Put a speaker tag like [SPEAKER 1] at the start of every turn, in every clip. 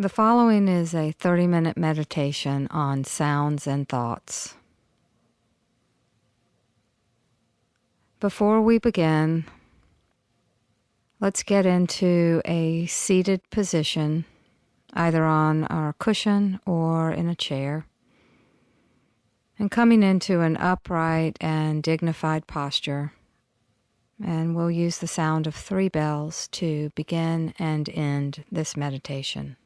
[SPEAKER 1] The following is a 30-minute meditation on sounds and thoughts. Before we begin, let's get into a seated position, either on our cushion or in a chair, and coming into an upright and dignified posture. And we'll use the sound of 3 bells to begin and end this meditation.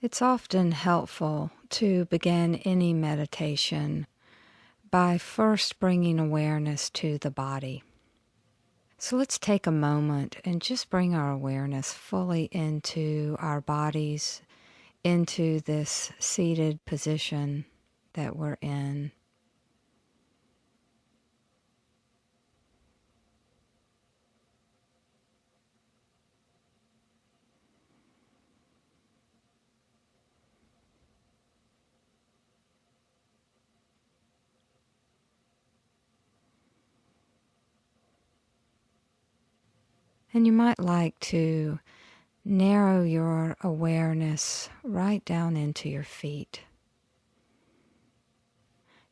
[SPEAKER 1] It's often helpful to begin any meditation by first bringing awareness to the body. So let's take a moment and just bring our awareness fully into our bodies, into this seated position that we're in. And you might like to narrow your awareness right down into your feet.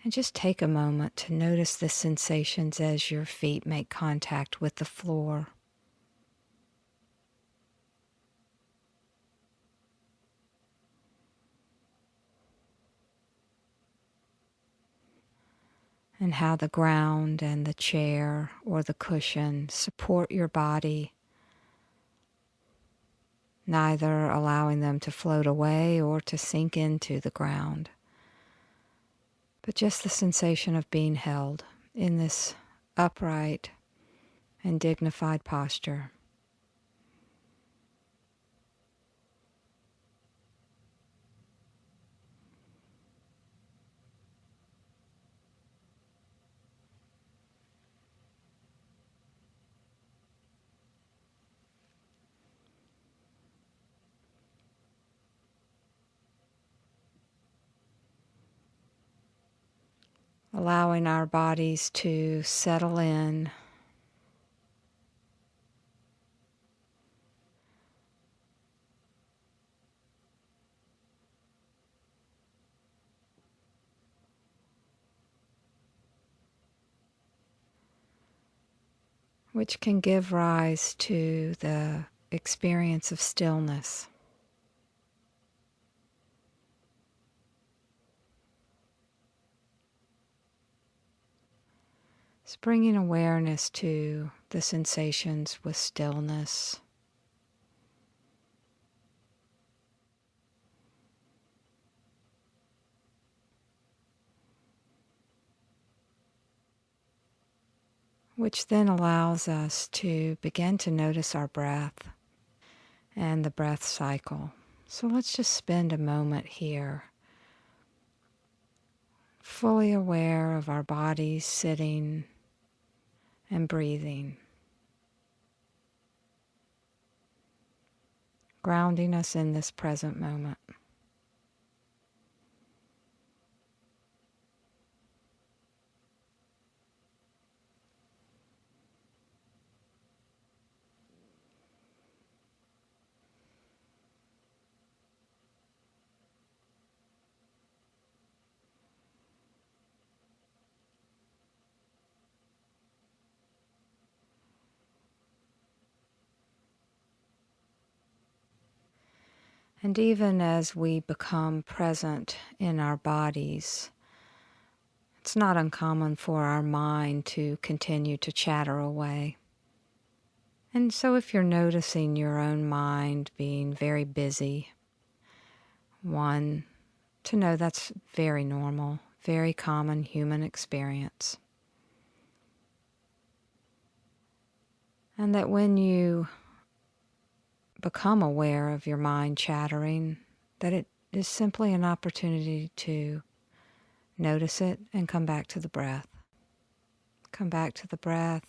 [SPEAKER 1] And just take a moment to notice the sensations as your feet make contact with the floor. And how the ground and the chair or the cushion support your body, neither allowing them to float away or to sink into the ground, but just the sensation of being held in this upright and dignified posture. Allowing our bodies to settle in, which can give rise to the experience of stillness. It's bringing awareness to the sensations with stillness. Which then allows us to begin to notice our breath and the breath cycle. So let's just spend a moment here, fully aware of our bodies sitting and breathing, grounding us in this present moment. And even as we become present in our bodies, It's not uncommon for our mind to continue to chatter away. And so if you're noticing your own mind being very busy, one, to know that's very normal, very common human experience. And that when you become aware of your mind chattering, that it is simply an opportunity to notice it and come back to the breath. Come back to the breath.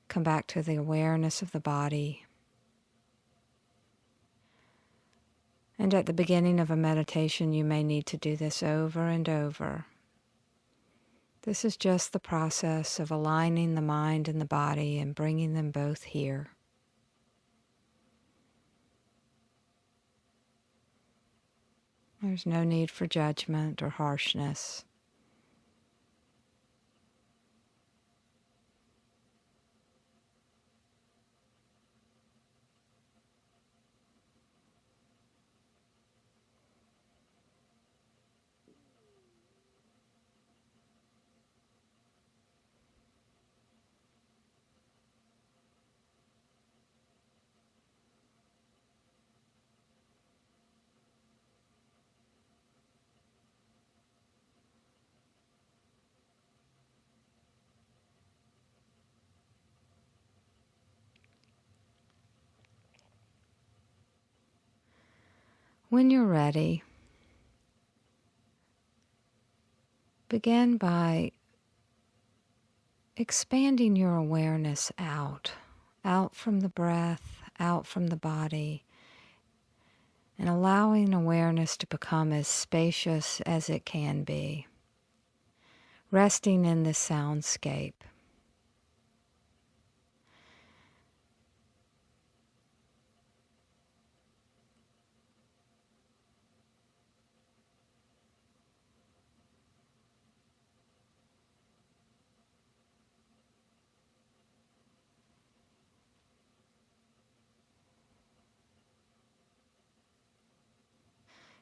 [SPEAKER 1] Come back to the awareness of the body. And at the beginning of a meditation, you may need to do this over and over. This is just the process of aligning the mind and the body and bringing them both here. There's no need for judgment or harshness. When you're ready, begin by expanding your awareness out from the breath, out from the body, and allowing awareness to become as spacious as it can be, resting in this soundscape.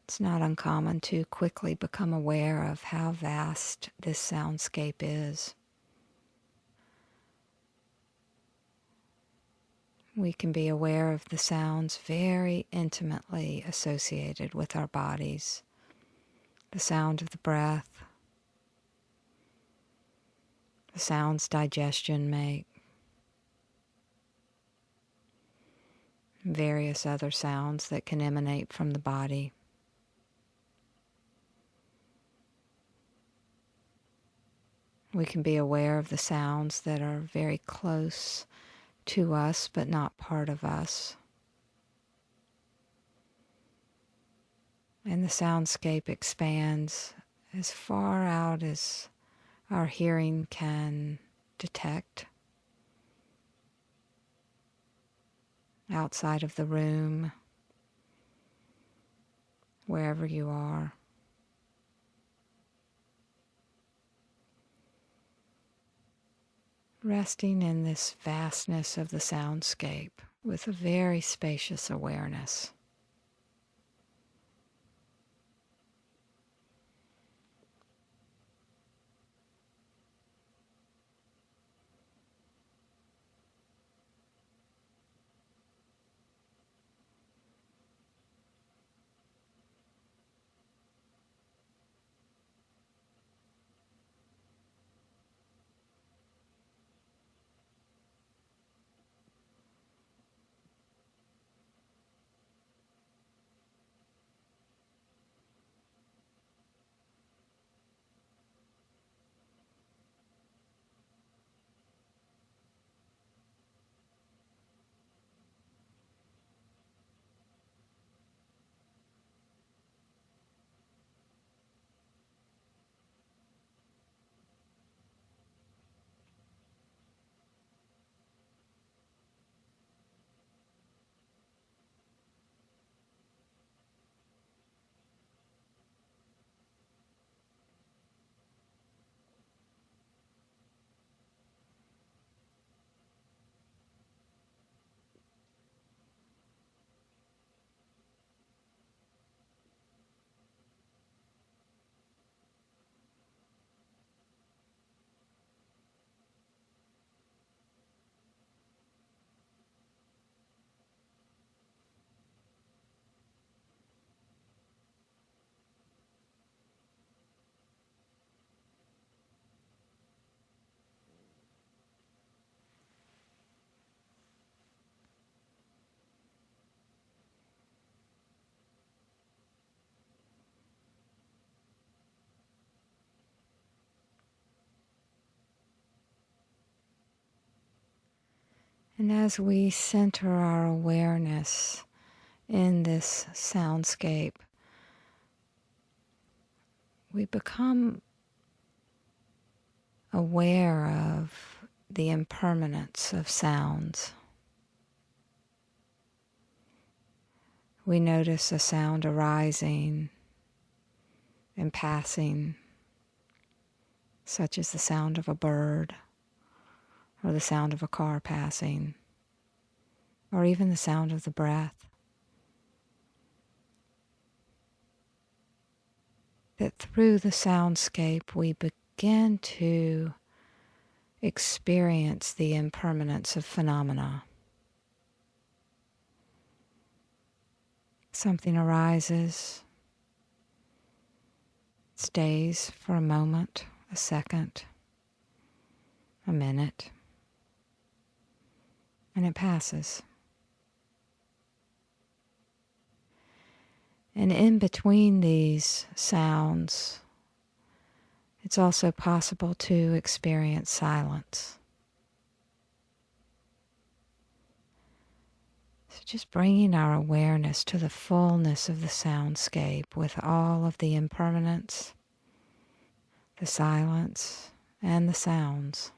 [SPEAKER 1] It's not uncommon to quickly become aware of how vast this soundscape is. We can be aware of the sounds very intimately associated with our bodies. The sound of the breath, the sounds digestion make, various other sounds that can emanate from the body. We can be aware of the sounds that are very close to us but not part of us. And the soundscape expands as far out as our hearing can detect. Outside of the room, wherever you are. Resting in this vastness of the soundscape with a very spacious awareness. And as we center our awareness in this soundscape, we become aware of the impermanence of sounds. We notice a sound arising and passing, such as the sound of a bird, or the sound of a car passing, or even the sound of the breath. That through the soundscape we begin to experience the impermanence of phenomena. Something arises, stays for a moment, a second, a minute, and it passes. And in between these sounds, it's also possible to experience silence. So just bringing our awareness to the fullness of the soundscape with all of the impermanence, the silence, and the sounds.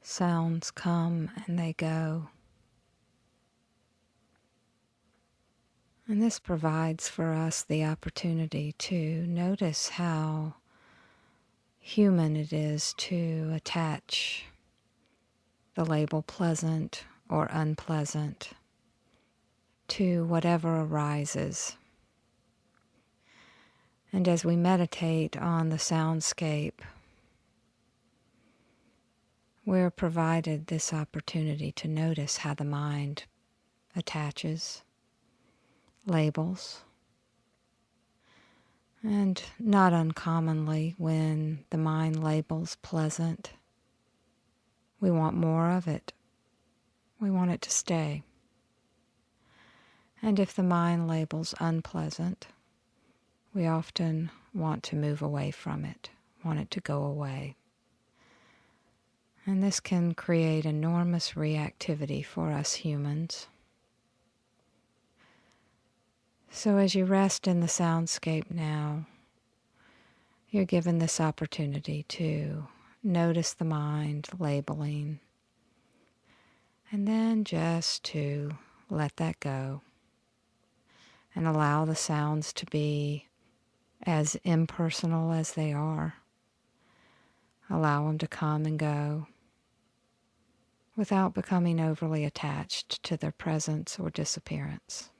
[SPEAKER 1] Sounds come and they go. And this provides for us the opportunity to notice how human it is to attach the label pleasant or unpleasant to whatever arises. And as we meditate on the soundscape, we're provided this opportunity to notice how the mind attaches, labels, And not uncommonly, when the mind labels pleasant, we want more of it. We want it to stay. And if the mind labels unpleasant, we often want to move away from it, want it to go away. And this can create enormous reactivity for us humans. So as you rest in the soundscape now, you're given this opportunity to notice the mind labeling, and then just to let that go and allow the sounds to be as impersonal as they are. Allow them to come and go without becoming overly attached to their presence or disappearance.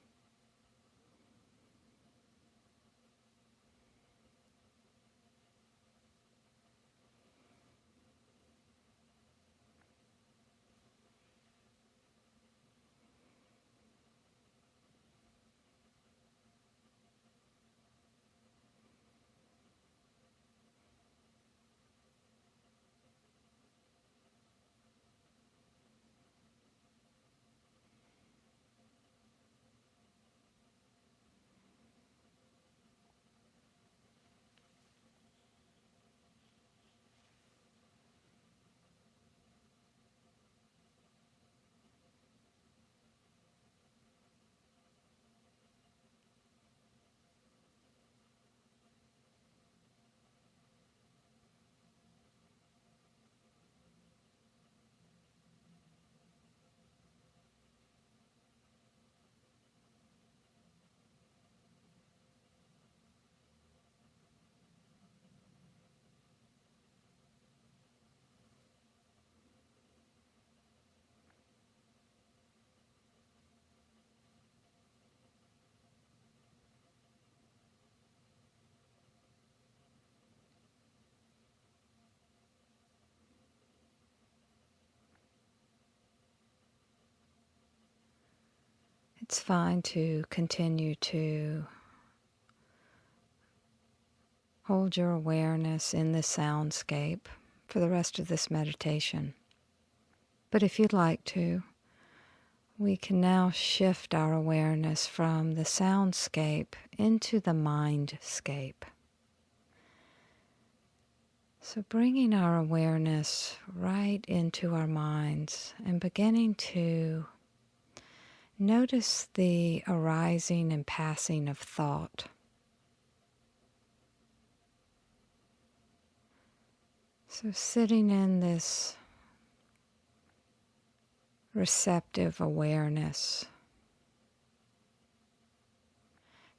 [SPEAKER 1] It's fine to continue to hold your awareness in this soundscape for the rest of this meditation. But if you'd like to, we can now shift our awareness from the soundscape into the mindscape. So bringing our awareness right into our minds and beginning to notice the arising and passing of thought. So sitting in this receptive awareness,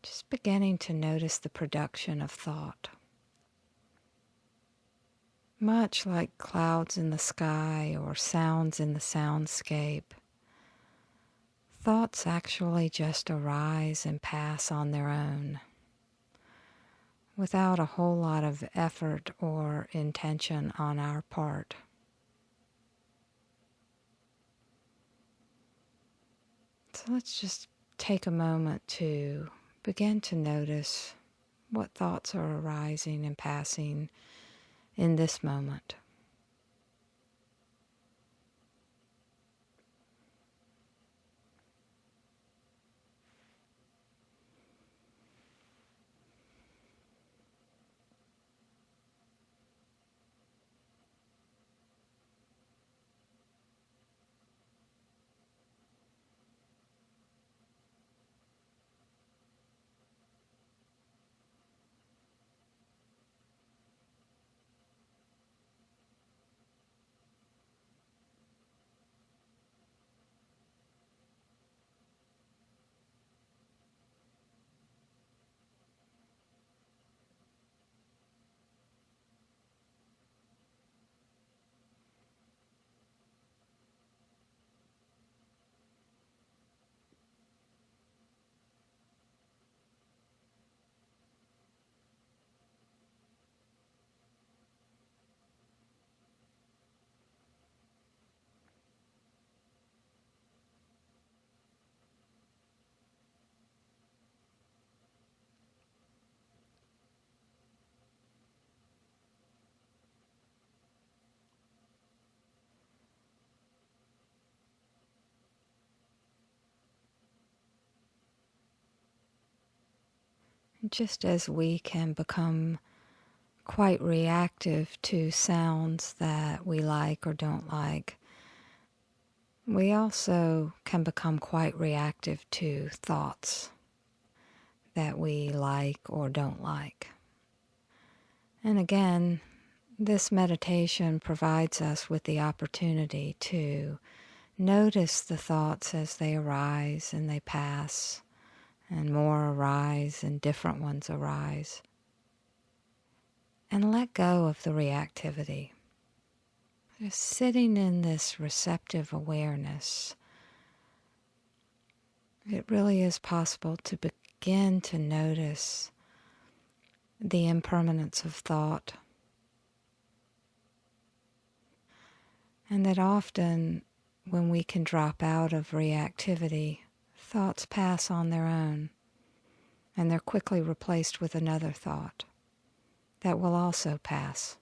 [SPEAKER 1] just beginning to notice the production of thought. Much like clouds in the sky or sounds in the soundscape, thoughts actually just arise and pass on their own, without a whole lot of effort or intention on our part. So let's just take a moment to begin to notice what thoughts are arising and passing in this moment. Just as we can become quite reactive to sounds that we like or don't like, we also can become quite reactive to thoughts that we like or don't like. And again, this meditation provides us with the opportunity to notice the thoughts as they arise and they pass, and more arise and different ones arise. And let go of the reactivity. Just sitting in this receptive awareness, it really is possible to begin to notice the impermanence of thought. And that often when we can drop out of reactivity, thoughts pass on their own, and they're quickly replaced with another thought that will also pass.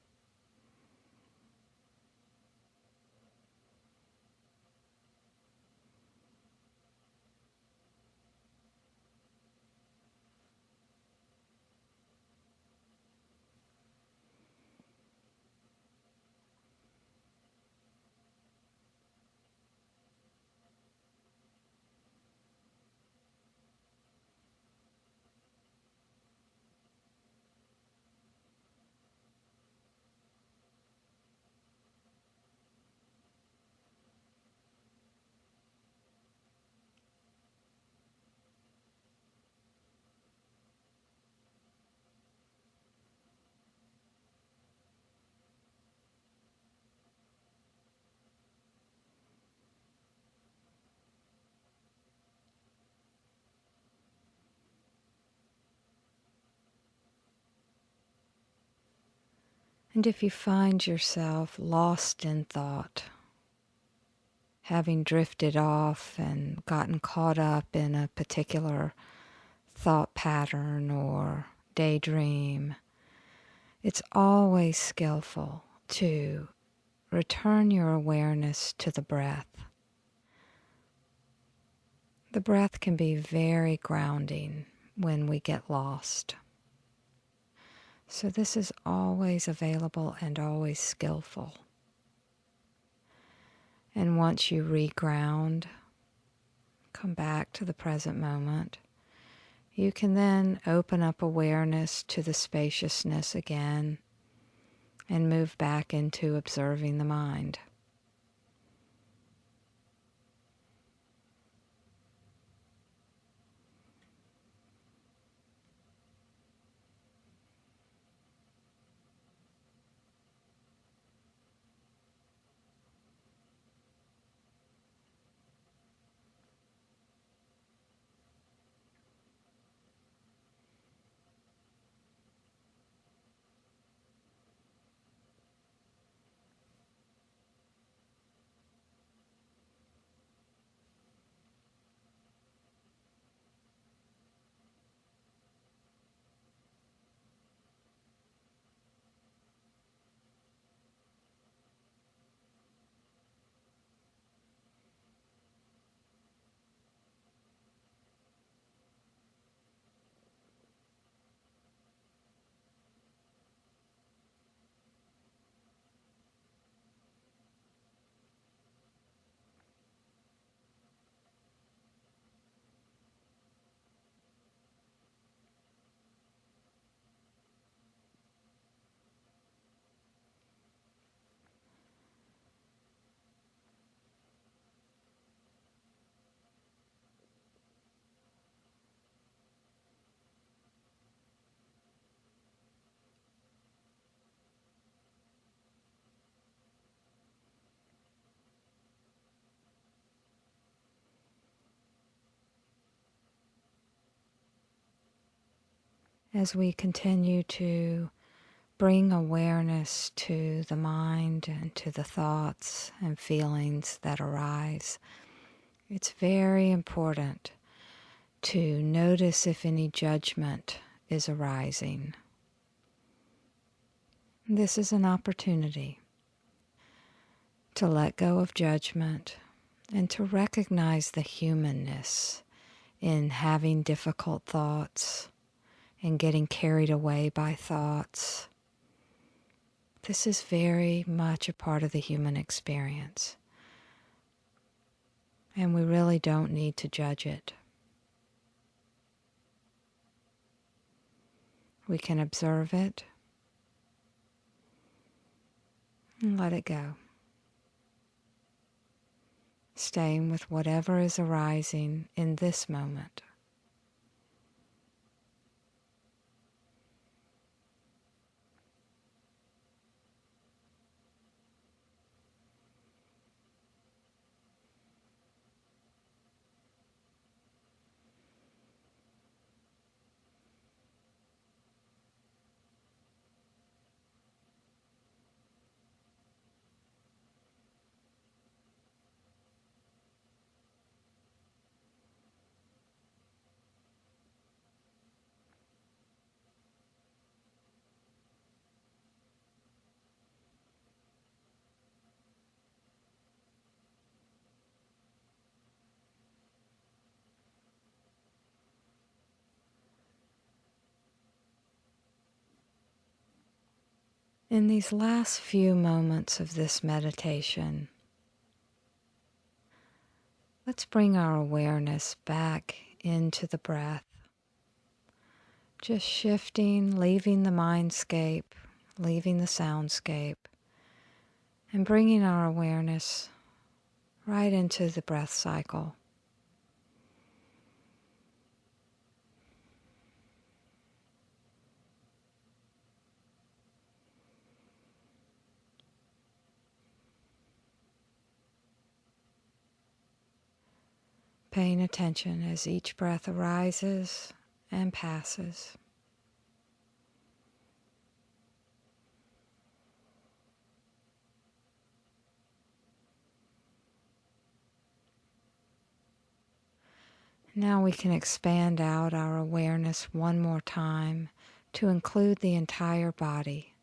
[SPEAKER 1] And if you find yourself lost in thought, having drifted off and gotten caught up in a particular thought pattern or daydream, it's always skillful to return your awareness to the breath. The breath can be very grounding when we get lost. So this is always available and always skillful. And once you reground, come back to the present moment, you can then open up awareness to the spaciousness again and move back into observing the mind. As we continue to bring awareness to the mind and to the thoughts and feelings that arise, it's very important to notice if any judgment is arising. This is an opportunity to let go of judgment and to recognize the humanness in having difficult thoughts, and getting carried away by thoughts. This is very much a part of the human experience, and we really don't need to judge it. We can observe it and let it go, staying with whatever is arising in this moment. In these last few moments of this meditation, let's bring our awareness back into the breath, just shifting, leaving the mindscape, leaving the soundscape, and bringing our awareness right into the breath cycle. Paying attention as each breath arises and passes. Now we can expand out our awareness one more time to include the entire body,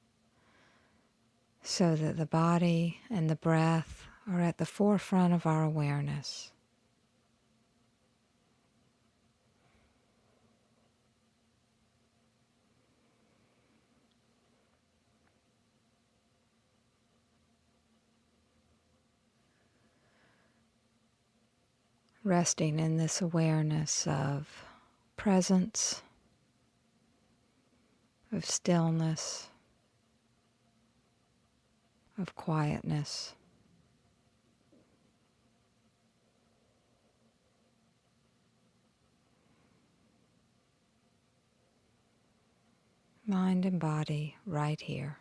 [SPEAKER 1] so that the body and the breath are at the forefront of our awareness. Resting in this awareness of presence, of stillness, of quietness. Mind and body right here.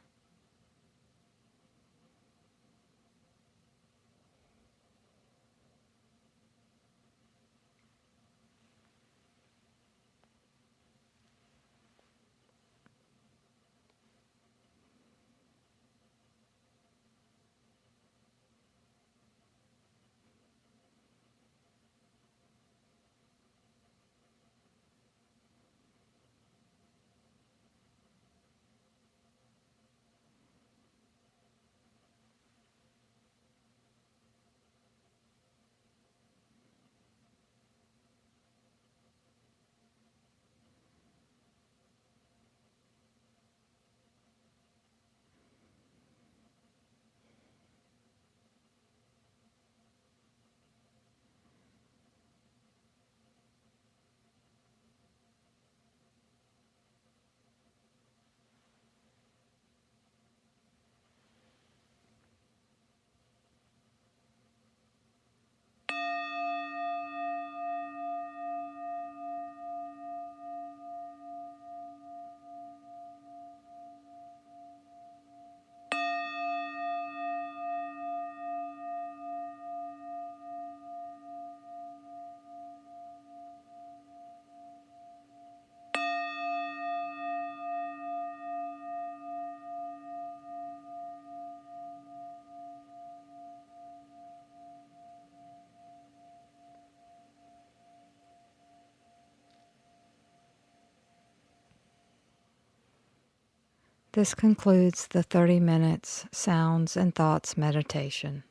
[SPEAKER 1] This concludes the 30 minutes sounds and thoughts meditation.